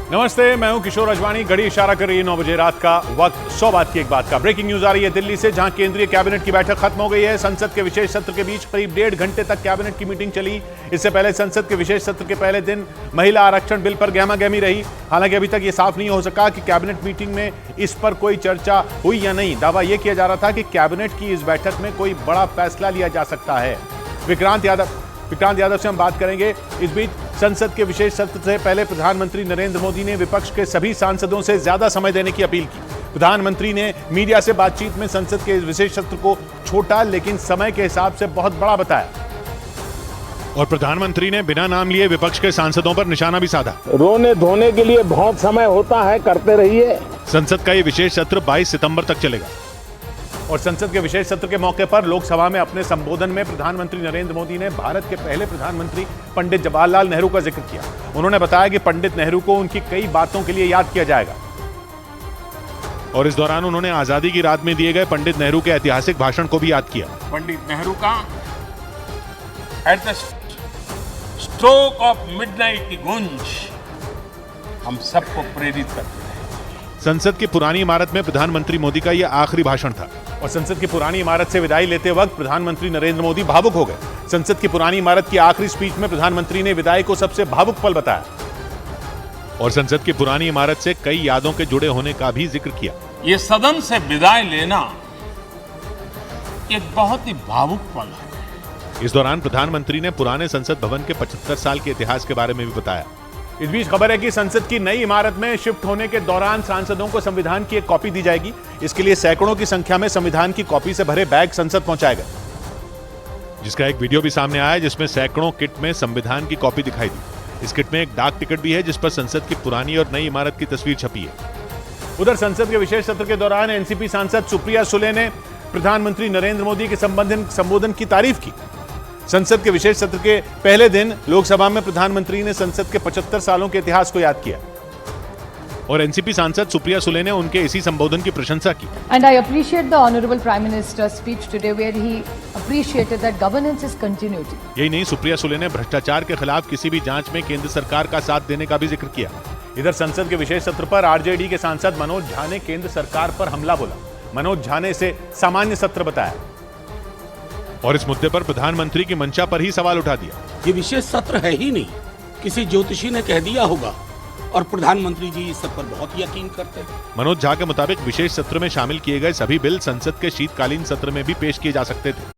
नमस्ते, मैं हूं किशोर अजवाणी। घड़ी इशारा कर रही है 9 बजे रात का वक्त। 100 बात की एक बात का ब्रेकिंग न्यूज आ रही है दिल्ली से, जहां केंद्रीय कैबिनेट की बैठक खत्म हो गई है। संसद के विशेष सत्र के बीच करीब 1.5 घंटे तक कैबिनेट की मीटिंग चली। इससे पहले संसद के विशेष सत्र के पहले दिन महिला आरक्षण बिल पर गहमागहमी रही। हालांकि अभी तक यह साफ नहीं हो सका कि कैबिनेट मीटिंग में इस पर कोई चर्चा हुई या नहीं। दावा यह किया जा रहा था कि कैबिनेट की इस बैठक में कोई बड़ा फैसला लिया जा सकता है। विक्रांत यादव से हम बात करेंगे। इस बीच संसद के विशेष सत्र से पहले प्रधानमंत्री नरेंद्र मोदी ने विपक्ष के सभी सांसदों से ज्यादा समय देने की अपील की। प्रधानमंत्री ने मीडिया से बातचीत में संसद के विशेष सत्र को छोटा लेकिन समय के हिसाब से बहुत बड़ा बताया। और प्रधानमंत्री ने बिना नाम लिए विपक्ष के सांसदों पर निशाना भी साधा। रोने धोने के लिए बहुत समय होता है, करते रहिए। संसद का ये विशेष सत्र 22 सितंबर तक चलेगा। और संसद के विशेष सत्र के मौके पर लोकसभा में अपने संबोधन में प्रधानमंत्री नरेंद्र मोदी ने भारत के पहले प्रधानमंत्री पंडित जवाहरलाल नेहरू का जिक्र किया। उन्होंने बताया कि पंडित नेहरू को उनकी कई बातों के लिए याद किया जाएगा। और इस दौरान उन्होंने आजादी की रात में दिए गए पंडित नेहरू के ऐतिहासिक भाषण को भी याद किया। पंडित नेहरू का at the stroke of midnight की गूंज हम सबको प्रेरित करती है। संसद की पुरानी इमारत में प्रधानमंत्री मोदी का यह आखिरी भाषण था। और संसद की पुरानी इमारत से विदाई लेते वक्त प्रधानमंत्री नरेंद्र मोदी भावुक हो गए। संसद की पुरानी इमारत की आखिरी स्पीच में प्रधानमंत्री ने विदाई को सबसे भावुक पल बताया। और संसद की पुरानी इमारत से कई यादों के जुड़े होने का भी जिक्र किया। ये सदन से विदाई लेना एक बहुत ही भावुक पल है। इस दौरान प्रधानमंत्री ने पुराने संसद भवन के 75 साल के इतिहास के बारे में भी बताया। इस बीच खबर है कि संसद की नई इमारत में शिफ्ट होने के दौरान सांसदों को संविधान की एक कॉपी दी जाएगी। इसके लिए सैकड़ों की संख्या में संविधान की कॉपी से भरे बैग संसद पहुंचाए गए, जिसका एक वीडियो भी सामने आया जिसमें सैकड़ों किट में संविधान की कॉपी दिखाई दी। इस किट में एक डाक टिकट भी है जिस पर संसद की पुरानी और नई इमारत की तस्वीर छपी है। उधर संसद के विशेष सत्र के दौरान एनसीपी सांसद सुप्रिया सुले ने प्रधानमंत्री नरेंद्र मोदी के संबोधन की तारीफ की। संसद के विशेष सत्र के पहले दिन लोकसभा में प्रधानमंत्री ने संसद के 75 सालों के इतिहास को याद किया। और एनसीपी सांसद सुप्रिया सुले ने उनके इसी संबोधन की प्रशंसा की। And I appreciate the Honorable Prime Minister's speech today where he appreciated that governance is continuity. यही नहीं, सुप्रिया सुले ने भ्रष्टाचार के खिलाफ किसी भी जांच में केंद्र सरकार का साथ देने का भी जिक्र किया। इधर संसद के विशेष सत्र पर आरजेडी के सांसद मनोज झा ने केंद्र सरकार पर हमला बोला। मनोज झा ने इसे सामान्य सत्र बताया और इस मुद्दे पर प्रधानमंत्री की मंशा पर ही सवाल उठा दिया। ये विशेष सत्र है ही नहीं, किसी ज्योतिषी ने कह दिया होगा और प्रधानमंत्री जी इस सब पर बहुत यकीन करते हैं। मनोज झा के मुताबिक विशेष सत्र में शामिल किए गए सभी बिल संसद के शीतकालीन सत्र में भी पेश किए जा सकते थे।